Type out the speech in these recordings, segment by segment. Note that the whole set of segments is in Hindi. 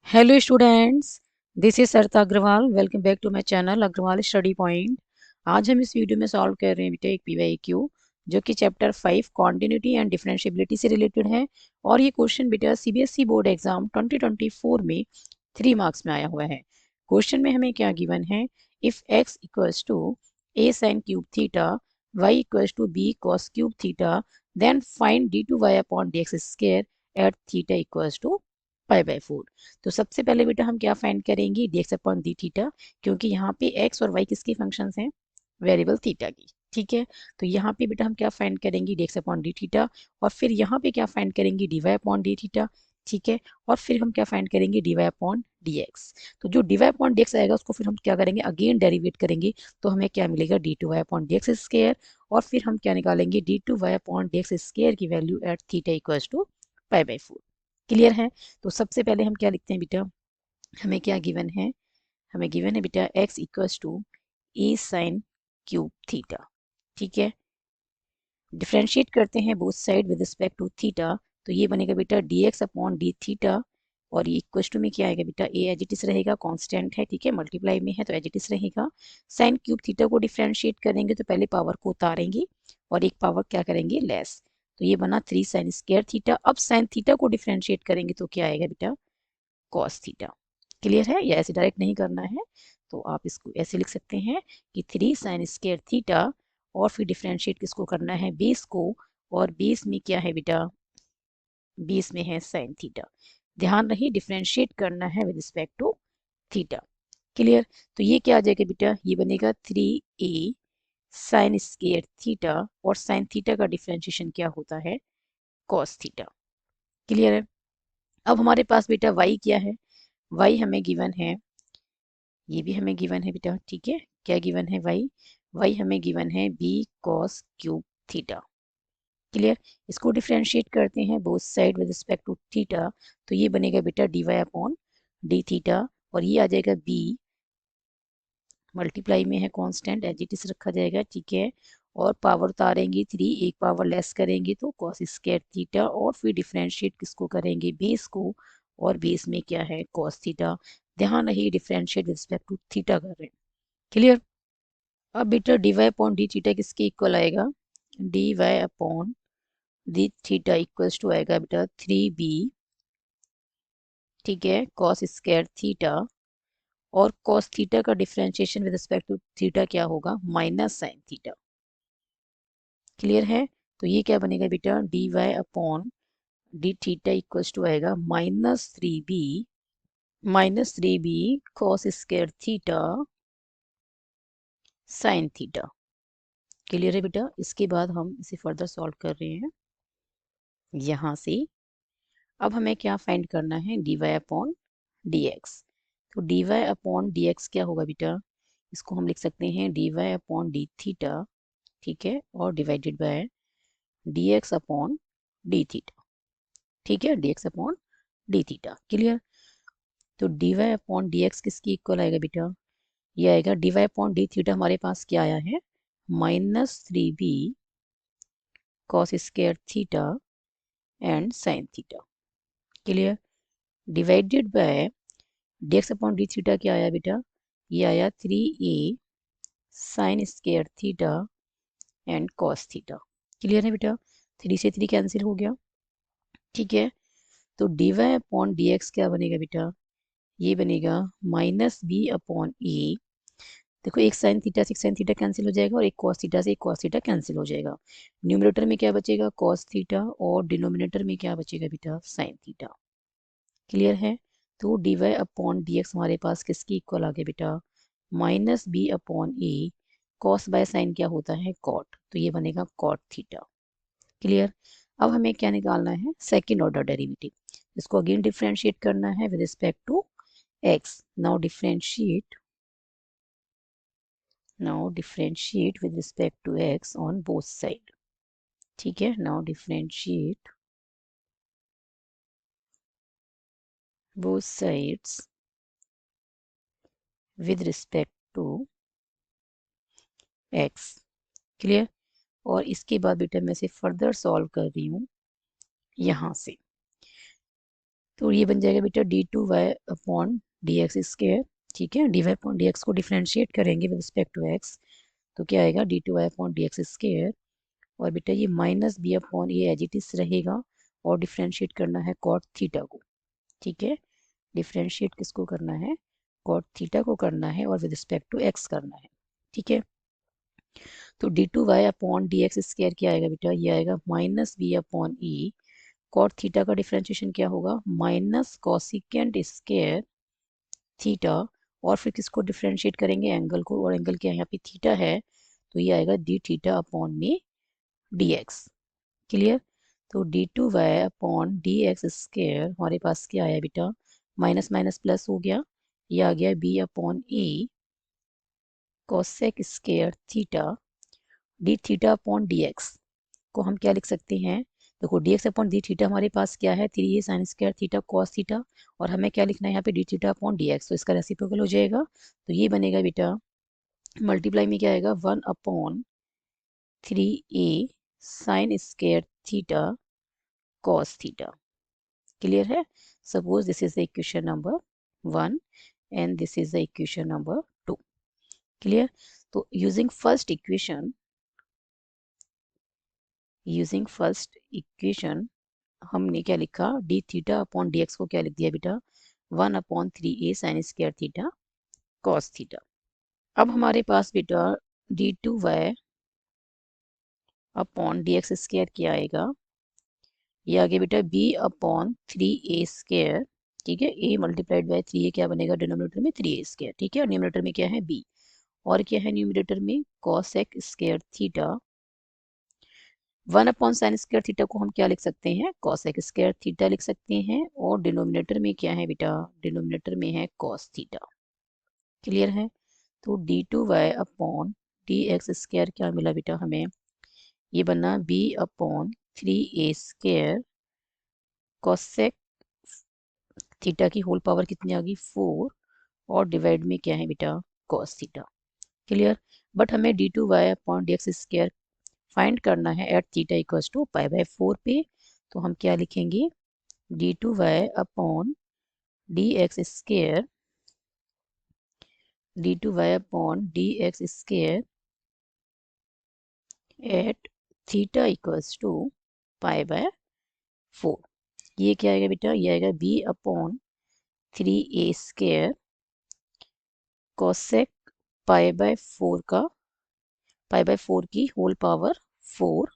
Hello students, this is Sarita Agarwal. Welcome back to my channel Agarwal study point. आज हम इस वीडियो में सॉल्व कर रहे हैं बेटा एक पीवाईक्यू जो कि चैप्टर 5 कॉन्टिन्यूटी एंड डिफरेंशिएबिलिटी से रिलेटेड है। और ये क्वेश्चन बेटा सीबीएसई बोर्ड एग्जाम 2024 में 3 मार्क्स में आया हुआ है। क्वेश्चन में हमें क्या गिवन है, if x equals to a sin cube theta, y equals to b cos cube theta, then find d2y upon dx square at theta equals to π/4। तो सबसे पहले बेटा हम क्या फाइंड करेंगे, dx अपॉन डी थीटा, क्योंकि यहाँ पे x और y किसकी फंक्शंस हैं, वेरिएबल थीटा की। ठीक है, तो यहाँ पे बेटा हम क्या फाइंड करेंगे, dx अपॉन डी थीटा, और फिर यहाँ पे क्या फाइंड करेंगे, dy अपॉन डी थीटा। ठीक है, और फिर हम क्या फाइंड करेंगे, dy अपॉन dx। तो जो dy अपॉन dx आएगा उसको फिर हम क्या करेंगे, अगेन डेरिवेट करेंगे, तो हमें क्या मिलेगा, d2y अपॉन dx स्क्वायर। और फिर हम क्या निकालेंगे, d2y अपॉन dx स्क्वायर की value at theta equals to π/4। Clear है। तो सबसे पहले हम क्या लिखते हैं बेटा, हमें क्या गिवन है, हमें गिवन है बेटा x equals to a sine cube theta. ठीक है, डिफ्रेंशिएट करते हैं both side with respect to theta, तो ये बनेगा बेटा dx अपॉन डी थीटा। और ये इक्वल्स टू में क्या आएगा बेटा, ए एज इट इज रहेगा, कांस्टेंट है। ठीक है, मल्टीप्लाई में है तो एज इट इज रहेगा। साइन क्यूब थीटा को डिफ्रेंशिएट करेंगे तो पहले पावर को उतारेंगे और एक पावर क्या करेंगे, लेस, तो ये बना 3 साइन स्क्वायर थीटा। अब साइन थीटा को डिफ्रेंशिएट करेंगे तो क्या आएगा बेटा, कॉस थीटा। क्लियर है, या ऐसे डायरेक्ट नहीं करना है तो आप इसको ऐसे लिख सकते हैं कि 3 साइन स्क्वायर थीटा, और फिर डिफ्रेंशिएट किसको करना है, बेस को, और बेस में क्या है बेटा, बेस में है साइन थीटा। ध्यान रहे डिफ्रेंशिएट करना है with respect to theta. Clear, तो ये क्या आ जाएगा बेटा, ये बनेगा 3a साइन स्क्वायर थीटा, और साइन थीटा का डिफ्रेंशिएशन क्या होता है, कॉस थीटा। क्लियर है। अब हमारे पास बेटा y क्या है, y हमें गिवन है, ये भी हमें गिवन है बेटा। ठीक है, क्या गिवन है, y हमें गिवन है b cos cube theta. Clear, इसको डिफरेंशिएट करते हैं both side with respect to theta, तो ये बनेगा बेटा dy अपॉन डी थीटा, और ये आ जाएगा b, मल्टीप्लाई में है कांस्टेंट, एज इट इज रखा जाएगा। ठीक है, और पावर उतारेंगे 3, एक पावर लेस करेंगे तो cos स्क्वायर थीटा, और फिर डिफरेंशिएट किसको करेंगे, बेस को, और बेस में क्या है, cos थीटा। ध्यान रही differentiate with respect to theta कर रहे हैं। क्लियर। अब बेटा dy अपॉन डी थीटा किसके इक्वल आएगा, dy upon d theta equals to आएगा बेटा 3b, ठीक है, cos स्क्वायर थीटा, और cos थीटा का differentiation with respect to theta क्या होगा, माइनस साइन थीटा। क्लियर है, तो ये क्या बनेगा बेटा, dy upon d theta equals to आएगा minus three b cos square theta sine theta. Clear है बेटा। इसके बाद हम इसे फर्दर सॉल्व कर रहे हैं यहाँ से। अब हमें क्या फाइंड करना है, dy अपॉन डी एक्स। तो dy अपॉन डी एक्स क्या होगा बेटा, इसको हम लिख सकते हैं dy अपॉन डी थीटा, ठीक है, और divided by dx upon d theta. ठीक है, dx upon d theta. Clear, तो dy अपॉन डी एक्स किसकी इक्वल आएगा बेटा, ये आएगा dy अपॉन डी थीटा, हमारे पास क्या आया है, -3b cos square theta and sign theta. Clear, divided by dx upon d theta क्या आया बेटा, ये आया 3a sine square theta and cos theta. Clear है बेटा, 3 से 3 कैंसिल हो गया। ठीक है, तो dy अपॉन डी एक्स क्या बनेगा बेटा, ये बनेगा -b अपॉन ए। देखो एक साइन थीटा से एक साइन थीटा कैंसिल हो जाएगा, और एक कॉस थीटा से एक कॉस थीटा कैंसिल हो जाएगा। न्यूमरेटर में क्या बचेगा, कॉस थीटा, और डिनोमिनेटर में क्या बचेगा बेटा, साइन थीटा। क्लियर है, तो dy अपॉन डी एक्स हमारे पास किसकी इक्वल आ गया बेटा, -b upon A, cos by sine क्या होता है, कॉट, तो ये बनेगा कॉट थीटा। क्लियर, अब हमें क्या निकालना है, सेकेंड ऑर्डर डेरिवेटिव। इसको अगेन डिफरेंशिएट करना है with respect to x। Now differentiate with respect to x on both side. ठीक है, now differentiate both sides with respect to x। Clear, और इसके बाद बेटा मैं इसे फर्दर सॉल्व कर रही हूँ यहाँ से। तो ये बन जाएगा बेटा d2y अपॉन dx स्क्वायर। ठीक है, dy अपॉन dx को डिफ्रेंशिएट करेंगे विद रिस्पेक्ट टू x, तो क्या आएगा d2y अपॉन dx स्क्वायर। और बेटा ये माइनस बी अपॉन ये एज इट इज रहेगा, और डिफ्रेंशिएट करना है कॉट थीटा को। ठीक है, डिफ्रेंशिएट किसको करना है, कॉट थीटा को करना है, और विद रिस्पेक्ट टू एक्स करना है। ठीक है, तो d2y अपॉन dx स्क्वायर क्या आएगा बेटा, ये आएगा माइनस बी अपॉन ई। कॉट थीटा का डिफ्रेंशिएशन क्या होगा, माइनस कॉसिकेंट स्क्वायर थीटा, और फिर किसको डिफ्रेंशिएट करेंगे, एंगल को, और एंगल क्या है यहाँ पे थीटा है, तो ये आएगा डी थीटा अपॉन में dx। क्लियर, तो d2y अपॉन dx स्क्वायर हमारे पास क्या आया बेटा, माइनस माइनस प्लस हो गया, ये आ गया b upon a cosec square theta, d theta upon dx को हम क्या लिख सकते हैं, देखो dx अपॉन डी थीटा हमारे पास क्या है, 3a sine square theta cos theta, और हमें क्या लिखना है यहाँ पे डी थीटा अपॉन dx, तो इसका रेसिप्रोकल हो जाएगा, तो ये बनेगा बेटा मल्टीप्लाई में क्या आएगा, 1 upon 3a sine square theta cos theta. Clear है, suppose this is the equation number 1 and this is the equation number 2। Clear, तो यूजिंग फर्स्ट इक्वेशन हमने क्या लिखा, d theta upon d x को क्या लिख दिया बेटा, 1 upon 3a sine square theta cos theta. अब हमारे पास बेटा d2y upon d x square क्या आएगा, ये आगे बेटा b अपॉन 3a स्क्वायर। ठीक है, a मल्टीप्लाइड बाय 3a क्या बनेगा, डिनोमिनेटर में 3a स्क्वायर। ठीक है, और न्यूमरेटर में क्या है b, और क्या है न्यूमरेटर में cosec square theta. 1 upon sine square theta को हम क्या लिख सकते हैं, कॉसेक स्क्वायर थीटा लिख सकते हैं, और डिनोमिनेटर में क्या है बेटा, डिनोमिनेटर में है कॉस थीटा। क्लियर है, तो d2y upon d x square क्या मिला बेटा हमें, ये बना b upon 3a square cosec theta की होल पावर कितनी आ गई, 4, और डिवाइड में क्या है बेटा, कॉस थीटा। क्लियर, बट हमें d2y upon d x square find करना है at theta equals to pi by 4 पे, तो हम क्या लिखेंगे, d2y upon d x square, d2y upon d x square at theta equals to pi by 4। ये क्या आएगा बेटा, ये आएगा b upon 3a square cosec pi by 4 का, पाई बाय 4 की whole power 4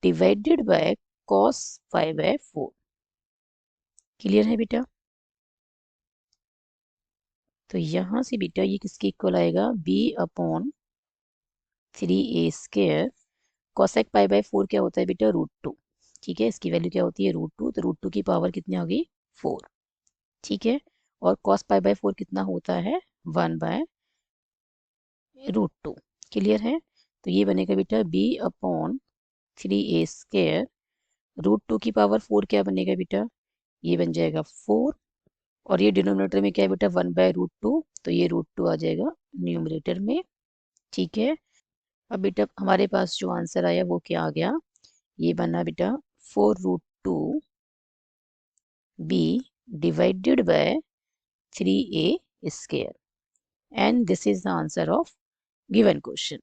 divided by cos pi by 4। Clear है बेटा, तो यहां से बेटा ये किसके इक्वल आएगा, b upon 3a square cosec pi by 4 क्या होता है बेटा, √2। ठीक है, इसकी वैल्यू क्या होती है, √2, तो √2 की पावर कितनी आ गई, 4। ठीक है, और कॉस पाई बाय 4 कितना होता है, 1 बाय √2। क्लियर है, तो ये बनेगा बेटा b अपॉन 3a स्क्वायर, √2 की पावर 4 क्या बनेगा बेटा, ये बन जाएगा 4, और ये डिनोमिनेटर में क्या है बेटा, 1 बाय √2, तो ये √2 आ जाएगा न्यूमरेटर में। ठीक है, अब बेटा हमारे पास जो आंसर आया वो क्या आ गया, ये बना बेटा 4√2 b divided by 3a square, and this is the answer of given question.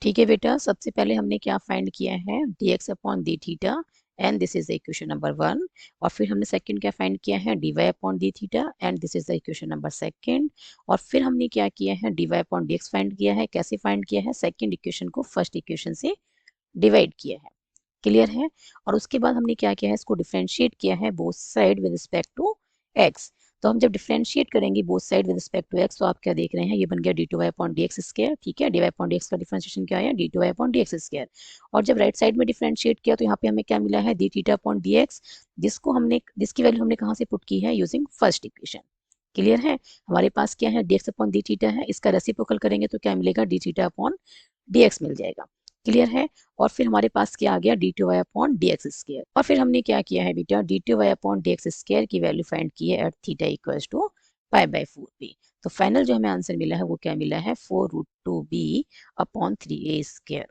ठीक है बेटा, सबसे पहले हमने क्या फाइंड किया है, dx upon d theta, and this is the equation number 1। और फिर हमने सेकंड क्या फाइंड किया है, dy upon d theta, and this is the equation number 2। और फिर हमने क्या किया है, dy अपॉन dx फाइंड किया है, कैसे फाइंड किया है, सेकंड इक्वेशन को फर्स्ट इक्वेशन से डिवाइड किया है। क्लियर है, और उसके बाद हमने क्या किया है, इसको डिफ्रेंशिएट किया है both side with respect to x. तो हम जब डिफ्रेंशिएट करेंगे both side with respect to x, तो आप क्या देख रहे हैं, ये बन गया d2y अपॉन dx स्क्वायर। ठीक है, dy अपॉन dx का डिफरेंशिएशन क्या आया, d2y अपॉन dx स्क्वायर। और जब राइट साइड में डिफरेंशिएट किया तो यहाँ पे हमें क्या मिला है, d थीटा अपॉन dx, जिसको हमने, जिसकी वैल्यू हमने कहाँ से पुट की है, यूजिंग फर्स्ट इक्वेशन। क्लियर है, हमारे पास क्या है, dx अपॉन डी थीटा है, इसका रेसिप्रोकल करेंगे तो क्या मिलेगा, d थीटा अपॉन dx मिल जाएगा। क्लियर है, और फिर हमारे पास क्या आ गया, d2y अपॉन dx स्क्वायर, और फिर हमने क्या किया है बेटा, d2y अपॉन dx स्क्वायर की वैल्यू फाइंड की है at theta equals to pi by 4 पे। तो फाइनल जो हमें आंसर मिला है वो क्या मिला है, 4√2b upon 3a square.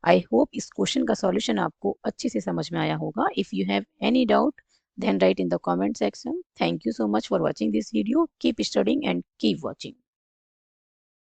I hope इस क्वेश्चन का सॉल्यूशन आपको अच्छे से समझ में आया होगा। If you have any doubt then write in the comment section. Thank you so much for watching this video. Keep studying and keep watching.